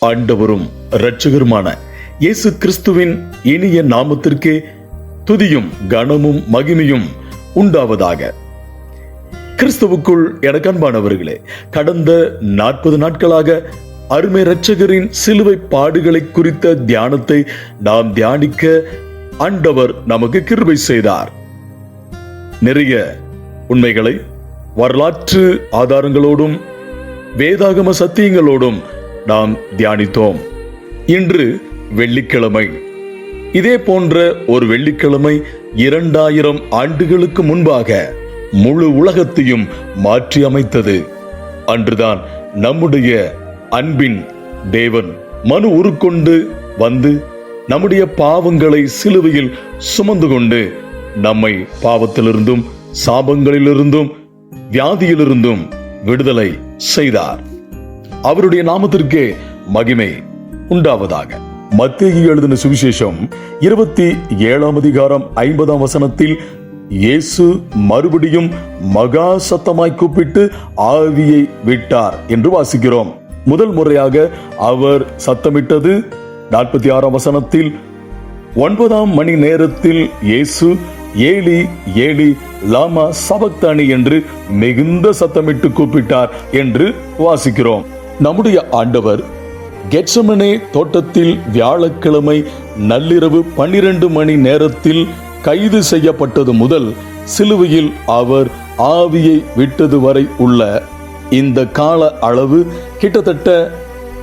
ஆண்டவரும் இரட்சகருமான இயேசு கிறிஸ்துவின் இனிய நாமத்திற்கே துதியும் கனமும் மகிமையும் உண்டாவதாக. கிறிஸ்துவுக்குள் எனக்கு அன்பானவர்களே, கடந்த 40 நாட்களாக அருமை இரட்சகரின் சிலுவை பாடுகளை குறித்த தியானத்தை நாம் தியானிக்க ஆண்டவர் நமக்கு கிருபை செய்தார். நிறைய உண்மைகளை வரலாற்று ஆதாரங்களோடும் வேதாகம சத்தியங்களோடும் நாம் தியானித்தோம். இன்று வெள்ளிக்கிழமை. இதே போன்ற ஒரு வெள்ளிக்கிழமை 2000 ஆண்டுகளுக்கு முன்பாக முழு உலகத்தையும் மாற்றி அமைத்தது. அன்றுதான் நம்முடைய அன்பின் தேவன் மனு உருக்கொண்டு வந்து நம்முடைய பாவங்களை சிலுவையில் சுமந்து கொண்டு நம்மை பாவத்திலிருந்தும் சாபங்களிலிருந்தும் வியாதியிலிருந்தும் விடுதலை செய்தார். அவருடைய நாமத்திற்கே மகிமை உண்டாவதாக. மத்தேயு எழுதின சுவிசேஷம் 27 அதிகாரம் 50 வசனத்தில் இயேசு மறுபடியும் மகா சத்தமாய் கூப்பிட்டு ஆவியை விட்டார் என்று வாசிக்கிறோம். முதல் முறையாக அவர் சத்தமிட்டது 46 வசனத்தில் 9 மணி நேரத்தில் இயேசு ஏலி ஏலி லாமா சபக்தானி என்று மிகுந்த சத்தமிட்டு கூப்பிட்டார் என்று வாசிக்கிறோம். நம்முடைய ஆண்டவர் கெத்செமனே தோட்டத்தில் வியாழக்கிழமை நள்ளிரவு 12 மணி நேரத்தில் கைது செய்யப்பட்டது முதல் சிலுவையில் அவர் ஆவியை விட்டது வரை உள்ள இந்த கால அளவு கிட்டத்தட்ட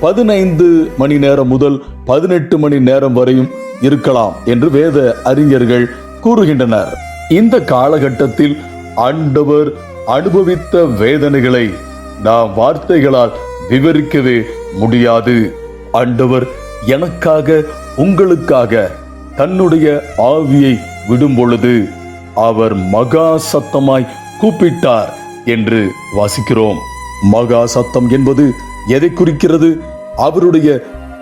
15 மணி நேரம் முதல் 18 மணி நேரம் வரையும் இருக்கலாம் என்று வேத அறிஞர்கள் கூறுகின்றனர். இந்த காலகட்டத்தில் ஆண்டவர் அனுபவித்த வேதனைகளை நாம் வார்த்தைகளால் விவரிக்கவே முடியாது. ஆண்டவர் எனக்காக உங்களுக்காக தன்னுடைய ஆவியை விடும் பொழுது அவர் மகா சத்தமாய் கூப்பிட்டார் என்று வாசிக்கிறோம். மகா சத்தம் என்பது எதை குறிக்கிறது? அவருடைய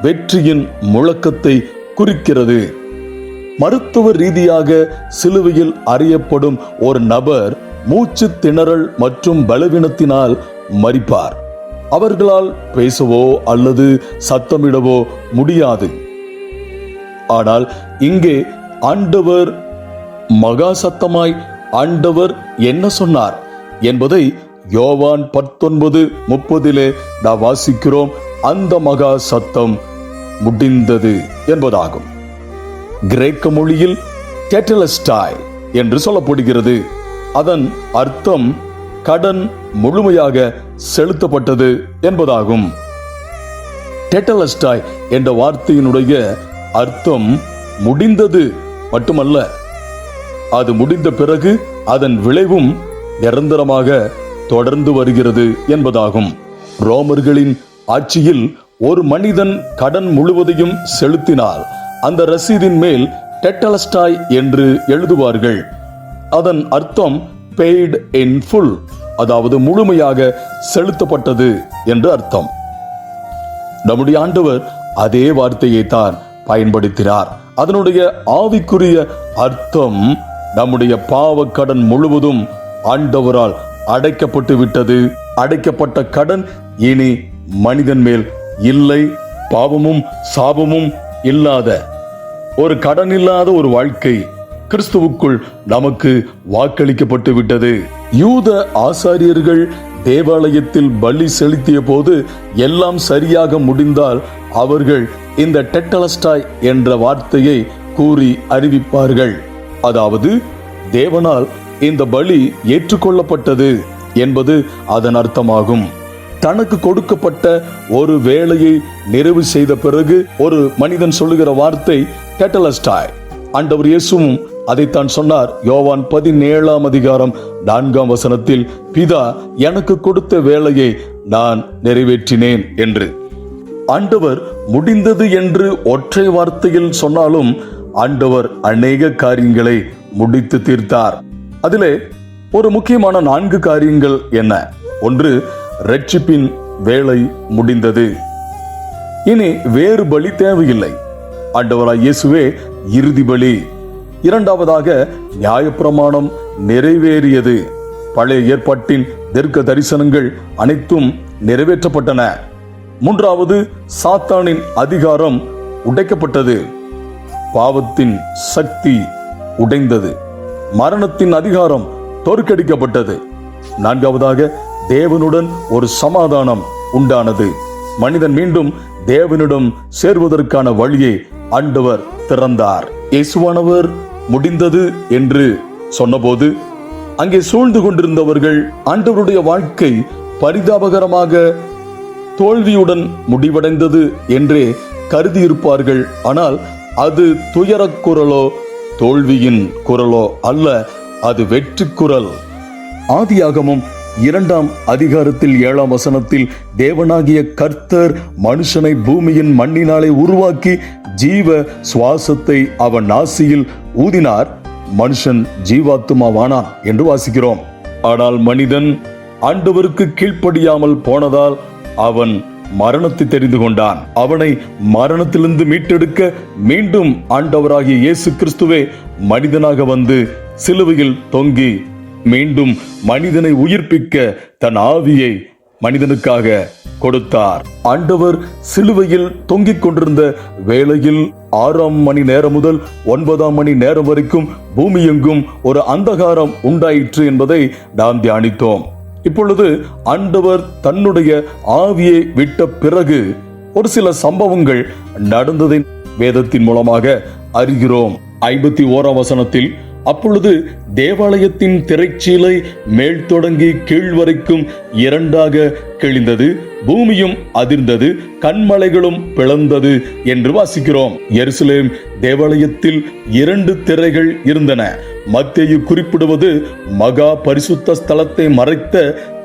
வெற்றியின் முழக்கத்தை குறிக்கிறது. மருத்துவ ரீதியாக சிலுவையில் அறியப்படும் ஒரு நபர் மூச்சு திணறல் மற்றும் பலவீனத்தினால் மரிப்பார். அவர்களால் பேசவோ அல்லது சத்தமிடவோ முடியாது. ஆனால் இங்கே ஆண்டவர் மகா சத்தமாய் ஆண்டவர் என்ன சொன்னார் என்பதை யோவான் 19:30 நாம் வாசிக்கிறோம். அந்த மகா சத்தம் முடிந்தது என்பதாகும். கிரேக்க மொழியில் டெட்டலஸ்டாய் என்று சொல்லப்படுகிறது. அதன் அர்த்தம் கடன் முழுமையாக செலுத்தப்பட்டது என்பதாகும். டெட்டலஸ்டாய் என்ற வார்த்தையினுடைய அர்த்தம் முடிந்தது மட்டுமல்ல, அது முடிந்த பிறகு அதன் விளைவும் நிரந்தரமாக தொடர்ந்து வருகிறது என்பதாகும். ரோமர்களின் ஆட்சியில் ஒரு மனிதன் கடன் முழுவதையும் செலுத்தினால் அந்த ரசீதின் மேல் டெட்டலஸ்டாய் என்று எழுதுவார்கள். அதன் அர்த்தம் பெய்ட் இன் ஃபுல், அதாவது முழுமையாக செலுத்தப்பட்டது என்று அர்த்தம். நம்முடைய ஆண்டவர் அதே வார்த்தையை தான் பயன்படுத்தினார். அதனுடைய ஆவிக்குரிய அர்த்தம் நம்முடைய பாவ கடன் முழுவதும் ஆண்டவரால் அடைக்கப்பட்டு விட்டது. அடைக்கப்பட்ட கடன் இனி மனிதன் மேல் இல்லை. பாவமும் சாபமும் இல்லாத ஒரு கடன் இல்லாத ஒரு வாழ்க்கை கிறிஸ்துவுக்குள் நமக்கு வாக்களிக்கப்பட்டு விட்டது. யூத ஆசாரியர்கள் தேவாலயத்தில் பலி செலுத்திய போது எல்லாம் சரியாக முடிந்தால் அவர்கள் இந்த டெட்டலஸ்டாய் என்ற வார்த்தையை கூறி அறிவிப்பார்கள். அதாவது தேவனால் இந்த பலி ஏற்றுக்கொள்ளப்பட்டது என்பது அதன் அர்த்தமாகும். தனக்கு கொடுக்கப்பட்ட ஒரு வேலையை நிறைவு செய்த பிறகு ஒரு மனிதன் சொல்லுகிற வார்த்தை டெட்டலஸ்டாய். ஆண்டவர் இயேசுவும் அதைத்தான் சொன்னார். யோவான் 17 அதிகாரம் 4 வசனத்தில் பிதா எனக்கு கொடுத்த வேலையை நான் நிறைவேற்றினேன் என்று. ஆண்டவர் முடிந்தது என்று ஒற்றை வார்த்தையில் சொன்னாலும் ஆண்டவர் அநேக காரியங்களை முடித்து தீர்த்தார். அதிலே ஒரு முக்கியமான 4 காரியங்கள் என்ன? ஒன்று, ரட்சிப்பின் வேலை முடிந்தது. இனி வேறு பலி தேவையில்லை. ஆண்டவராய் இயேசுவே இறுதி பலி. இரண்டாவதாக, நியாயப்பிரமாணம் நிறைவேறியது. பழைய ஏற்பாட்டின் தீர்க்க தரிசனங்கள் அனைத்தும் நிறைவேற்றப்பட்டன. மூன்றாவது, சாத்தானின் அதிகாரம் உடைக்கப்பட்டது. பாவத்தின் சக்தி உடைந்தது. மரணத்தின் அதிகாரம் தோற்கடிக்கப்பட்டது. நான்காவதாக, தேவனுடன் ஒரு சமாதானம் உண்டானது. மனிதன் மீண்டும் தேவனிடம் சேர்வதற்கான வழியை ஆண்டவர் திறந்தார். இயேசுவானவர் முடிந்தது என்று சொன்னபோது அங்கே சூழ்ந்து கொண்டிருந்தவர்கள் ஆண்டவருடைய வாழ்க்கை பரிதாபகரமாக தோல்வியுடன் முடிவடைந்தது என்றே கருதியிருப்பார்கள். ஆனால் அது துயரக் குரலோ தோல்வியின் குரலோ அல்ல, அது வெற்றி குரல். ஆதியாகமம் 2ஆம் அதிகாரத்தில் 7ஆம் வசனத்தில் தேவனாகிய கர்த்தர் மனுஷனை பூமியின் மண்ணினாலே உருவாக்கி ஜீவ சுவாசத்தை அவன் நாசியில் ஊதினார், மனுஷன் ஜீவாத்துமாவானான் என்று வாசிக்கிறோம். ஆனால் மனிதன் ஆண்டவருக்கு கீழ்ப்படியாமல் போனதால் அவன் மரணத்தை தெரிந்து கொண்டான். அவனை மரணத்திலிருந்து மீட்டெடுக்க மீண்டும் ஆண்டவராகிய இயேசு கிறிஸ்துவே மனிதனாக வந்து சிலுவையில் தொங்கி மீண்டும் மனிதனை உயிர்ப்பிக்க தன் ஆவியை மனிதனுக்காக கொடுத்தார். ஆண்டவர் சிலுவையில் தொங்கிக் கொண்டிருந்த வேளையில் 6ஆம் மணி நேரம் முதல் 9ஆம் மணி நேரம் வரைக்கும் பூமி எங்கும் ஒரு அந்தகாரம் உண்டாயிற்று என்பதை நாம் தியானித்தோம். இப்பொழுது ஆண்டவர் தன்னுடைய ஆவியை விட்ட பிறகு ஒரு சில சம்பவங்கள் நடந்ததை வேதத்தின் மூலமாக அறிகிறோம். 51ஆம் வசனத்தில், அப்பொழுது தேவாலயத்தின் திரைச்சீலை மேல் தொடங்கி கீழ் வரைக்கும் 2ஆக கிழிந்தது, பூமியும் அதிர்ந்தது, கன்மலைகளும் பிளந்தது என்று வாசிக்கிறோம். எருசலேம் தேவாலயத்தில் 2 திரைகள் இருந்தன. மத்தேயு குறிப்பிடுவது மகா பரிசுத்த ஸ்தலத்தை மறைத்த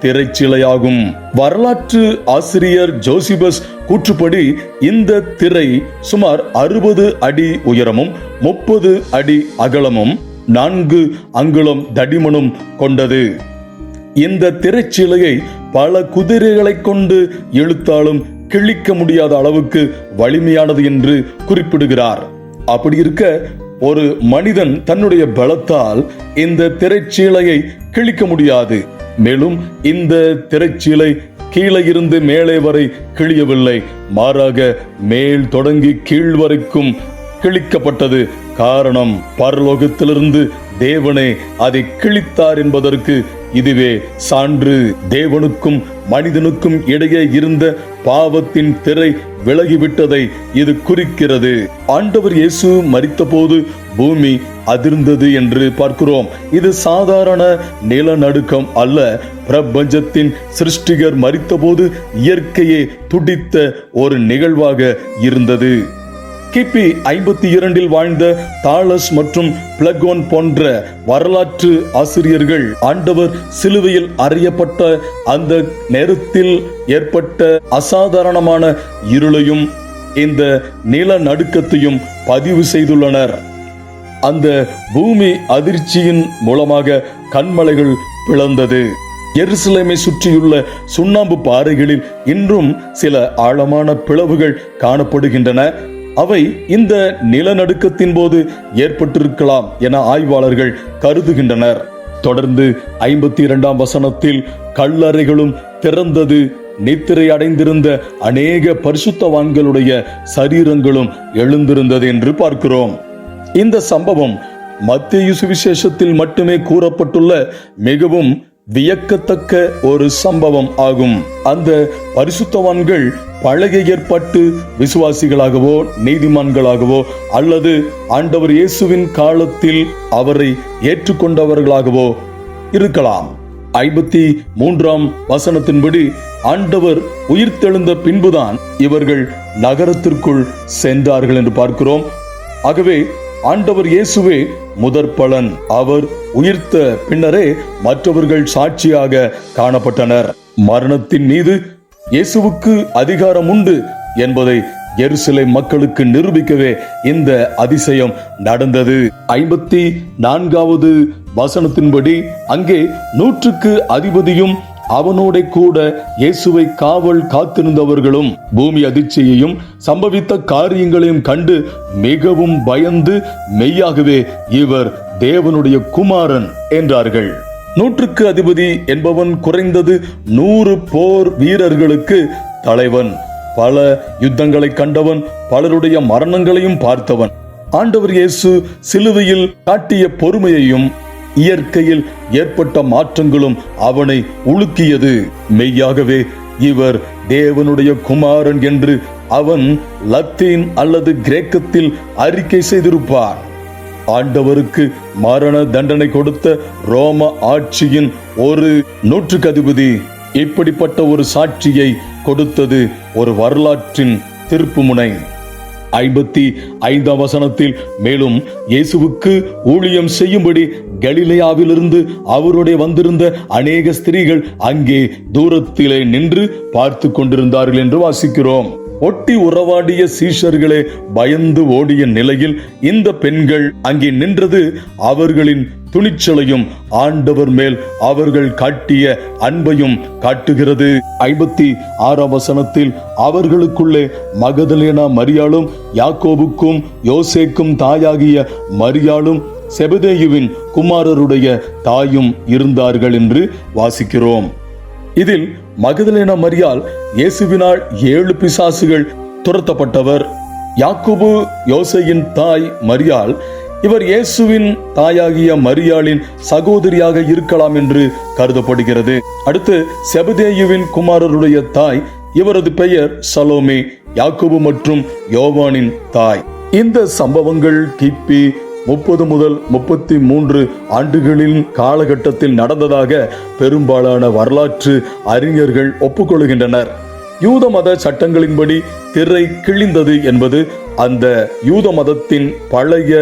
திரைச்சீலையாகும். வரலாற்று ஆசிரியர் ஜோசிபஸ் கூற்றுப்படி இந்த திரை சுமார் 60 அடி உயரமும் 30 அடி அகலமும் 4 அங்குலம் தடிமனும் கொண்டது. இந்த திரைச்சீலையை பல குதிரைகளை கொண்டு இழுத்தாலும் கிழிக்க முடியாத அளவுக்கு வலிமையானது என்று குறிப்பிடுகிறார். அப்படி இருக்க ஒரு மனிதன் தன்னுடைய பலத்தால் இந்த திரைச்சீலையை கிழிக்க முடியாது. மேலும் இந்த திரைச்சீலை கீழே இருந்து மேலே வரை கிழியவில்லை, மாறாக மேல் தொடங்கி கீழ் வரைக்கும் கிழிக்கப்பட்டது. காரணம், பரலோகத்திலிருந்து தேவனே அதை கிழித்தார் என்பதற்கு இதுவே சான்று. தேவனுக்கும் மனிதனுக்கும் இடையே இருந்த பாவத்தின் திரை விலகிவிட்டதை இது குறிக்கிறது. ஆண்டவர் இயேசு மரித்தபோது பூமி அதிர்ந்தது என்று பார்க்கிறோம். இது சாதாரண நிலநடுக்கம் அல்ல. பிரபஞ்சத்தின் சிருஷ்டிகர் மரித்தபோது இயற்கையே துடித்த ஒரு நிகழ்வாக இருந்தது. கிபி 52 வாழ்ந்த தாலஸ் மற்றும் பிளகோன் போன்ற வரலாற்று ஆசிரியர்கள் ஆண்டவர் சிலுவையில் அறையப்பட்ட அந்த நேரத்தில் ஏற்பட்ட அசாதாரணமான இருளையும் இந்த நிலநடுக்கத்தையும் பதிவு செய்துள்ளனர். அந்த பூமி அதிர்ச்சியின் மூலமாக கன்மலைகள் பிளந்தது. எருசலேமை சுற்றியுள்ள சுண்ணாம்பு பாறைகளில் இன்றும் சில ஆழமான பிளவுகள் காணப்படுகின்றன. அவை இந்த நிலநடுக்கத்தின் போது ஏற்பட்டிருக்கலாம் என ஆய்வாளர்கள் கருதுகின்றனர். தொடர்ந்து 52ஆம் வசனத்தில், கல்லறைகளும் திறந்தது, நித்திரை அடைந்திருந்த அநேக பரிசுத்தவான்களுடைய சரீரங்களும் எழுந்திருந்தது என்று பார்க்கிறோம். இந்த சம்பவம் மத்தேயு சுவிசேஷத்தில் மட்டுமே கூறப்பட்டுள்ள மிகவும் வியக்கத்தக்க ஒரு சம்பவம் ஆகும். அந்த பரிசுத்தவான்கள் பழைய ஏற்பாட்டு விசுவாசிகளாகவோ நீதிமான்களாகவோ அல்லது ஆண்டவர் இயேசுவின் காலத்தில் அவரை ஏற்றுக்கொண்டவர்களாகவோ இருக்கலாம். 53ஆம் வசனத்தின்படி ஆண்டவர் உயிர்த்தெழுந்த பின்புதான் இவர்கள் நகரத்திற்குள் சென்றார்கள் என்று பார்க்கிறோம். ஆகவே ஆண்டவர் இயேசுவே முதற் பலன். அவர் உயிர்த்த பின்னரே மற்றவர்கள் சாட்சியாக காணப்பட்டனர். மரணத்தின் மீது இயேசுவுக்கு அதிகாரம் உண்டு என்பதை எருசலேம் மக்களுக்கு நிரூபிக்கவே இந்த அதிசயம் நடந்தது. 54வது வசனத்தின்படி, அங்கே 100க்கு அதிபதியும் அவனோட கூட இயேசுவை காவல் காத்திருந்தவர்களும் பூமி அதிர்ச்சியையும் சம்பவித்த காரியங்களையும் கண்டு மிகவும் பயந்து, மெய்யாகவே இவர் தேவனுடைய குமாரன் என்றார்கள். 100க்கு அதிபதி என்பவன் குறைந்தது 100 போர் வீரர்களுக்கு தலைவன். பல யுத்தங்களை கண்டவன், பலருடைய மரணங்களையும் பார்த்தவன். ஆண்டவர் இயேசு சிலுவையில் காட்டிய பொறுமையையும் இயற்கையில் ஏற்பட்ட மாற்றங்களும் அவனை உலுக்கியது. மெய்யாகவே இவர் தேவனுடைய குமாரன் என்று அவன் லத்தீன் அல்லது கிரேக்கத்தில் அறிக்கை செய்திருப்பார். ஆண்டவருக்கு மரண தண்டனை கொடுத்த ரோம ஆட்சியின் ஒரு நூற்றுக்கதிபதி இப்படிப்பட்ட ஒரு சாட்சியை கொடுத்தது ஒரு வரலாற்றின் திருப்புமுனை. 55ஆம் வசனத்தில் மேலும் இயேசுவுக்கு ஊழியம் செய்யும்படி கலிலேயாவிலிருந்து அவருடைய வந்திருந்த அநேக ஸ்திரீகள் அங்கே தூரத்திலே நின்று பார்த்து கொண்டிருந்தார்கள் என்று வாசிக்கிறோம். ஒட்டி உறவாடிய சீஷர்களே பயந்து ஓடிய நிலையில் இந்த பெண்கள் அங்கே நின்றது அவர்களின் துணிச்சலையும் ஆண்டவர் மேல் அவர்கள் காட்டிய அன்பையும் காட்டுகிறது. 56ஆம் வசனத்தில் அவர்களுக்குள்ளே மகதலேனா மரியாளும் யாக்கோபுக்கும் யோசேக்கும் தாயாகிய மரியாளும் செபதேயுவின் குமாரருடைய தாயும் இருந்தார்கள் என்று வாசிக்கிறோம். இதில் மகதலேனா மரியாள் இயேசுவினால் 7 பிசாசுகள் துரத்தப்பட்டவர். யாக்கோபு யோசேயின் தாய் மரியாள், இவர் இயேசுவின் தாயாகிய மரியாளின் சகோதரியாக இருக்கலாம் என்று கருதப்படுகிறது. அடுத்து செபதேயுவின் குமாரருடைய தாய், இவரது பெயர் சலோமே, யாக்கோபு மற்றும் யோவானின் தாய். இந்த சம்பவங்கள் கிபி 30 முதல் 33 ஆண்டுகளின் காலகட்டத்தில் நடந்ததாக பெரும்பாலான வரலாற்று அறிஞர்கள் ஒப்புக்கொள்கின்றனர். யூத மத சட்டங்களின்படி திரை கிழிந்தது என்பது அந்த யூத மதத்தின் பழைய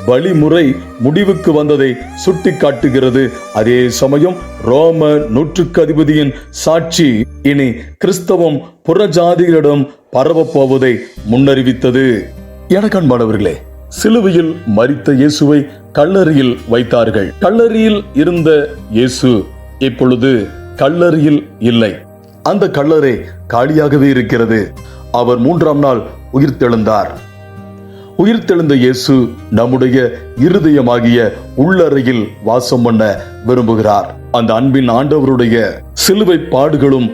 வழிமுறை முடிவுக்கு வந்ததை சுட்டிக்காட்டுகிறது. அதே சமயம் ரோம நூற்றுக்கதிபதியின் சாட்சி இனி கிறிஸ்தவம் புறஜாதிகளிடம் பரவப்போவதை முன்னறிவித்தது. எனக்கு அன்பானவர்களே, சிலுவையில் மரித்த இயேசுவை கல்லறையில் வைத்தார்கள். கல்லறையில் இருந்த இயேசு இப்பொழுது கல்லறையில் இல்லை. அந்த கல்லறை காலியாகவே இருக்கிறது. அவர் 3ஆம் நாள் உயிர்த்தெழுந்தார். உயிர்த்தெழுந்த இயேசு நம்முடைய இருதயமாகிய உள்ளறையில் வாசம் பண்ண விரும்புகிறார். அந்த அன்பின் ஆண்டவருடைய சிலுவை பாடுகளும்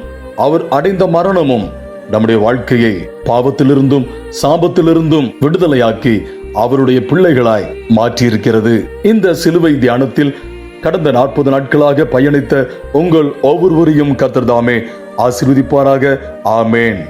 அவர் அடைந்த மரணமும் நம்முடைய வாழ்க்கையை பாவத்திலிருந்தும் சாபத்திலிருந்தும் விடுதலையாக்கி அவருடைய பிள்ளைகளாய் மாற்றியிருக்கிறது. இந்த சிலுவை தியானத்தில் கடந்த 40 நாட்களாக பயணித்த உங்கள் ஒவ்வொருவரையும் கர்த்தர் தாமே ஆசீர்வதிப்பாராக. ஆமேன்.